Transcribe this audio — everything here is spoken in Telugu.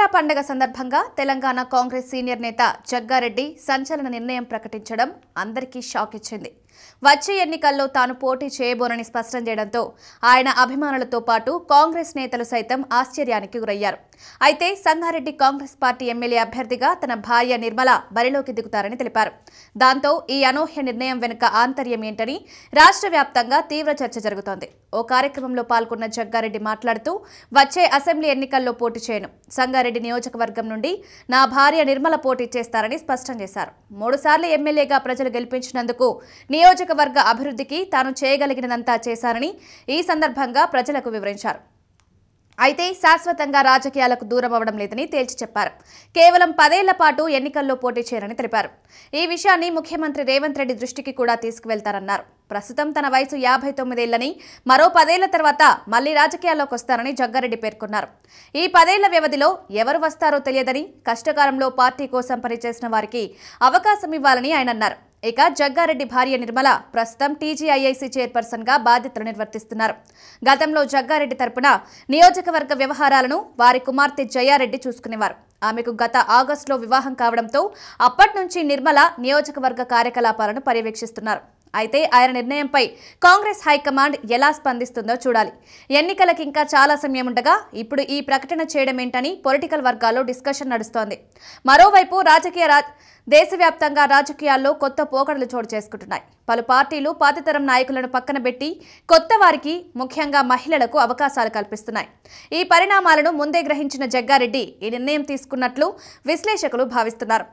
దసరా పండుగ సందర్భంగా తెలంగాణ కాంగ్రెస్ సీనియర్ నేత జగ్గారెడ్డి సంచలన నిర్ణయం ప్రకటించడం అందరికీ షాక్ ఇచ్చింది. వచ్చే ఎన్నికల్లో తాను పోటీ చేయబోనని స్పష్టం చేయడంతో ఆయన అభిమానులతో పాటు కాంగ్రెస్ నేతలు సైతం ఆశ్చర్యానికి గురయ్యారు. అయితే సంగారెడ్డి కాంగ్రెస్ పార్టీ ఎమ్మెల్యే అభ్యర్థిగా తన భార్య నిర్మల బరిలోకి దిగుతారని తెలిపారు. దాంతో ఈ అనూహ్య నిర్ణయం వెనుక ఆంతర్యం ఏంటని రాష్ట్ర వ్యాప్తంగా తీవ్ర చర్చ జరుగుతోంది. ఓ కార్యక్రమంలో పాల్గొన్న జగ్గారెడ్డి మాట్లాడుతూ వచ్చే అసెంబ్లీ ఎన్నికల్లో పోటీ చేయను, సంగారెడ్డి నియోజకవర్గం నుండి నా భార్య నిర్మల పోటీ చేస్తారని స్పష్టం చేశారు. 3 సార్లు ఎమ్మెల్యేగా ప్రజలు గెలిపించినందుకు నియోజకవర్గ అభివృద్ధికి తాను చేయగలిగినదంతా చేశారని ఈ సందర్భంగా ప్రజలకు వివరించారు. అయితే శాశ్వతంగా రాజకీయాలకు దూరం అవ్వడం లేదని తేల్చి చెప్పారు. కేవలం 10 ఏళ్ల పాటు ఎన్నికల్లో పోటీ చేయరని తెలిపారు. ఈ విషయాన్ని ముఖ్యమంత్రి రేవంత్ రెడ్డి దృష్టికి కూడా తీసుకువెళ్తారన్నారు. ప్రస్తుతం తన వయసు 59 ఏళ్లని, మరో 10 ఏళ్ల తర్వాత మళ్లీ రాజకీయాల్లోకి వస్తారని జగ్గారెడ్డి పేర్కొన్నారు. ఈ 10 ఏళ్ల వ్యవధిలో ఎవరు వస్తారో తెలియదని, కష్టకాలంలో పార్టీ కోసం పనిచేసిన వారికి అవకాశం ఇవ్వాలని ఆయన అన్నారు. ఇక జగ్గారెడ్డి భార్య నిర్మల ప్రస్తుతం టీజీఐఐసీ చైర్పర్సన్ గా బాధ్యతలు నిర్వర్తిస్తున్నారు. గతంలో జగ్గారెడ్డి తరపున నియోజకవర్గ వ్యవహారాలను వారి కుమార్తె జయారెడ్డి చూసుకునేవారు. ఆమెకు గత ఆగస్టులో వివాహం కావడంతో అప్పటి నుంచి నిర్మల నియోజకవర్గ కార్యకలాపాలను పర్యవేక్షిస్తున్నారు. అయితే ఆయన నిర్ణయంపై కాంగ్రెస్ హైకమాండ్ ఎలా స్పందిస్తుందో చూడాలి. ఎన్నికలకు ఇంకా చాలా సమయం ఉండగా ఇప్పుడు ఈ ప్రకటన చేయడం ఏంటని పొలిటికల్ వర్గాల్లో డిస్కషన్ నడుస్తోంది. మరోవైపు దేశవ్యాప్తంగా రాజకీయాల్లో కొత్త పోకడలు చోటు చేసుకుంటున్నాయి. పలు పార్టీలు పాతతరం నాయకులను పక్కన పెట్టి కొత్త వారికి, ముఖ్యంగా మహిళలకు అవకాశాలు కల్పిస్తున్నాయి. ఈ పరిణామాలను ముందే గ్రహించిన జగ్గారెడ్డి ఈ నిర్ణయం తీసుకున్నట్లు విశ్లేషకులు భావిస్తున్నారు.